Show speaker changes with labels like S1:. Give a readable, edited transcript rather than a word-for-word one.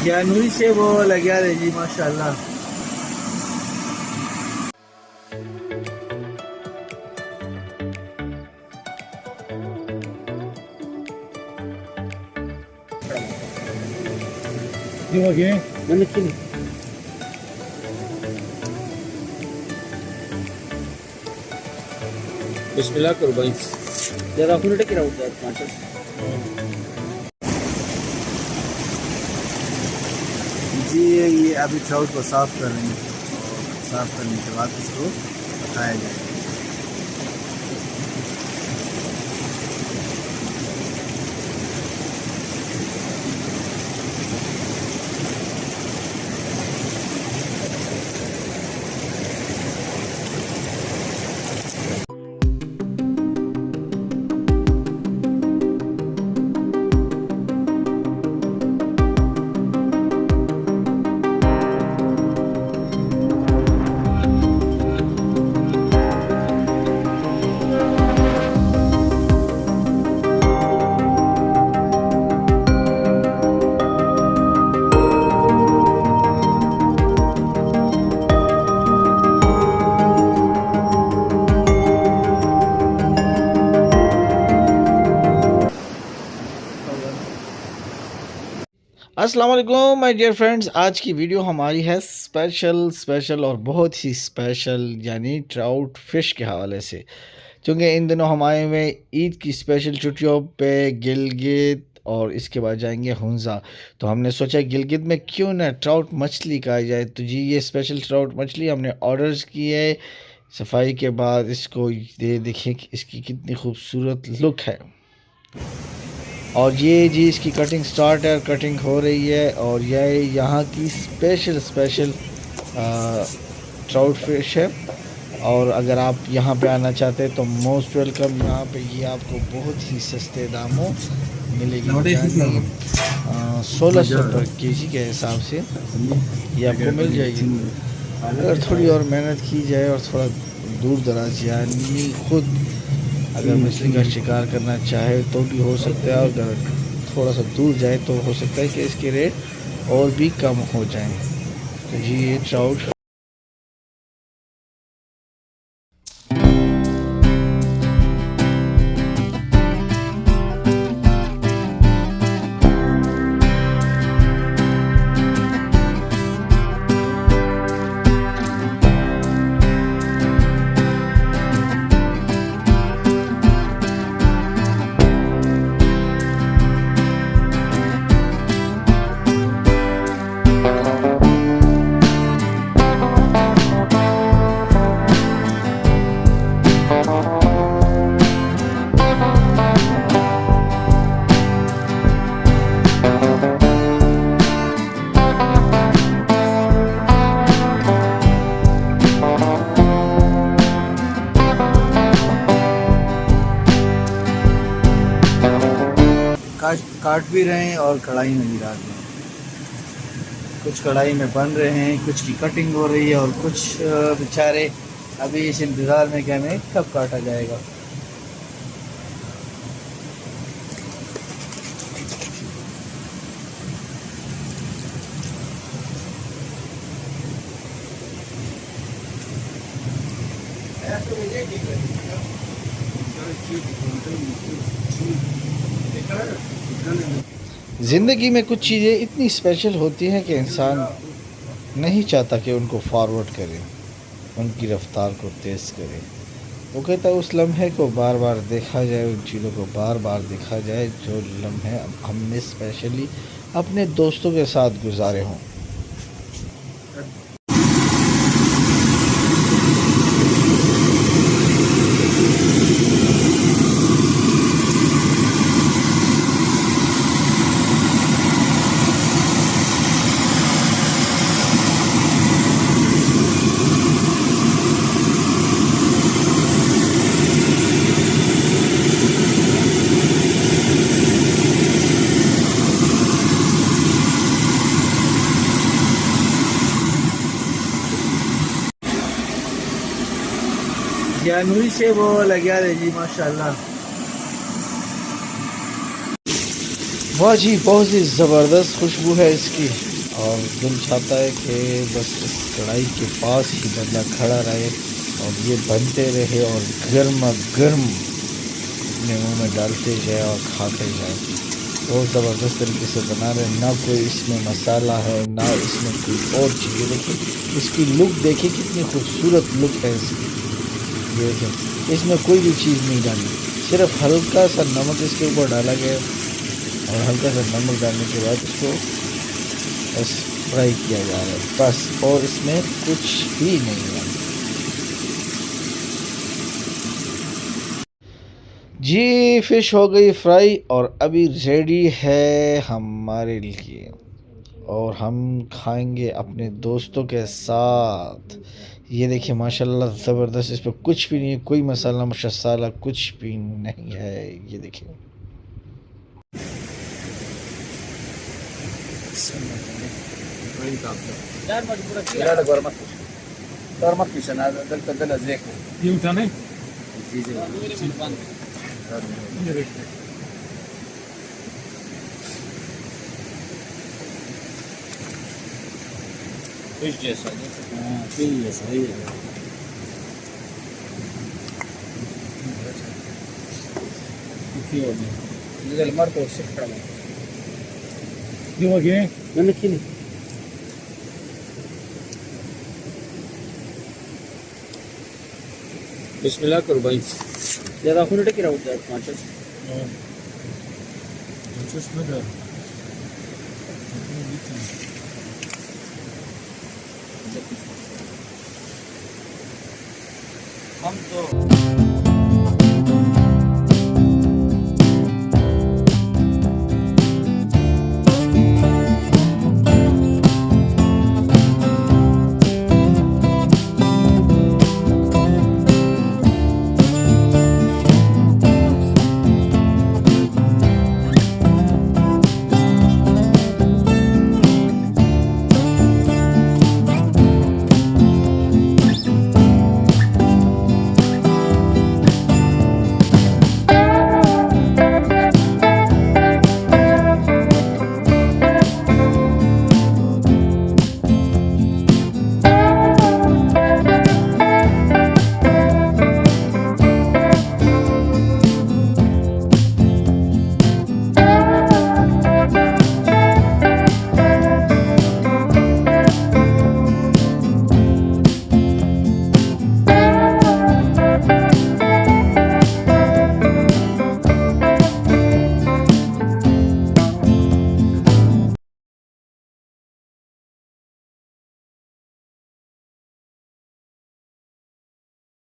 S1: जनवरी से वो लगा रहे जी माशाल्लाह।
S2: बिस्मिल्लाह करो भाई।
S1: जरा खुद टेक आउट दैट मास्टर। जी ये अभी ट्राउट को साफ़ कर रहे हैं और साफ़ करने के बाद इसको पकाया जाएगा। अस्सलाम वालेकुम माय डियर फ्रेंड्स, आज की वीडियो हमारी है स्पेशल और बहुत ही स्पेशल यानी ट्राउट फ़िश के हवाले से। क्योंकि इन दिनों हमारे में ईद की स्पेशल छुट्टियों पे गिलगित और इसके बाद जाएंगे हुंजा, तो हमने सोचा गिलगित में क्यों ना ट्राउट मछली खाई जाए। तो जी ये स्पेशल ट्राउट मछली हमने ऑर्डर्स की है। सफाई के बाद इसको ये देखिए कि इसकी कितनी खूबसूरत लुक है। और ये जी इसकी कटिंग स्टार्ट है, कटिंग हो रही है। और ये यहाँ की स्पेशल ट्राउट फिश है। और अगर आप यहाँ पे आना चाहते हैं तो मोस्ट वेलकम। यहाँ पे ये आपको बहुत ही सस्ते दामों मिलेगी, यानी 1600 पर केजी के हिसाब से ये आपको मिल जाएगी। अगर थोड़ी और मेहनत की जाए और थोड़ा दूर दराज यानी खुद अगर मछली का शिकार करना चाहे तो भी हो सकता है, और अगर थोड़ा सा दूर जाए तो हो सकता है कि इसके रेट और भी कम हो जाएं। तो जी ये ट्राउट काट भी रहे हैं और कढ़ाई में भी डाल रहे हैं। कुछ कढ़ाई में बन रहे हैं, कुछ की कटिंग हो रही है और कुछ बेचारे अभी इस इंतज़ार में कि हमें कब काटा जाएगा। ज़िंदगी में कुछ चीज़ें इतनी स्पेशल होती हैं कि इंसान नहीं चाहता कि उनको फॉरवर्ड करे, उनकी रफ्तार को तेज़ करे। वो कहता है उस लम्हे को बार बार देखा जाए, उन चीज़ों को बार बार देखा जाए जो लम्हे हमने स्पेशली अपने दोस्तों के साथ गुजारे हों। जनवरी से वो लगा रहे जी माशाल्लाह। वाह जी बहुत ही ज़बरदस्त खुशबू है इसकी। और दिल चाहता है कि बस इस कढ़ाई के पास ही बंदा खड़ा रहे और ये बनते रहे और गर्मा गर्म अपने मुंह में डालते जाए और खाते जाए। बहुत ज़बरदस्त तरीके से बना रहे हैं, ना कोई इसमें मसाला है ना इसमें कोई और चीज़ें। देखिए इसकी लुक, देखिए कितनी खूबसूरत लुक है इसकी। ये देखें इसमें कोई भी चीज़ नहीं डाली, सिर्फ हल्का सा नमक इसके ऊपर डाला गया और हल्का सा नमक डालने के बाद इसको बस फ्राई किया जा रहा है बस, और इसमें कुछ भी नहीं है। जी फिश हो गई फ्राई और अभी रेडी है हमारे लिए, और हम खाएंगे अपने दोस्तों के साथ। ये देखिए माशाल्लाह ज़बरदस्त, इस पर कुछ भी नहीं है, कोई मसाला मसाला कुछ भी नहीं है। ये देखिए
S2: ये उठाने फिश जैसा, हाँ फिश जैसा ही है। इधर मर तो शिफ्ट करना क्यों हो गया मैंने की नहीं। बिस्मिल्लाह करो भाई, ज़्यादा खुद टेक रहा होता है माचस माचस में कर हम तो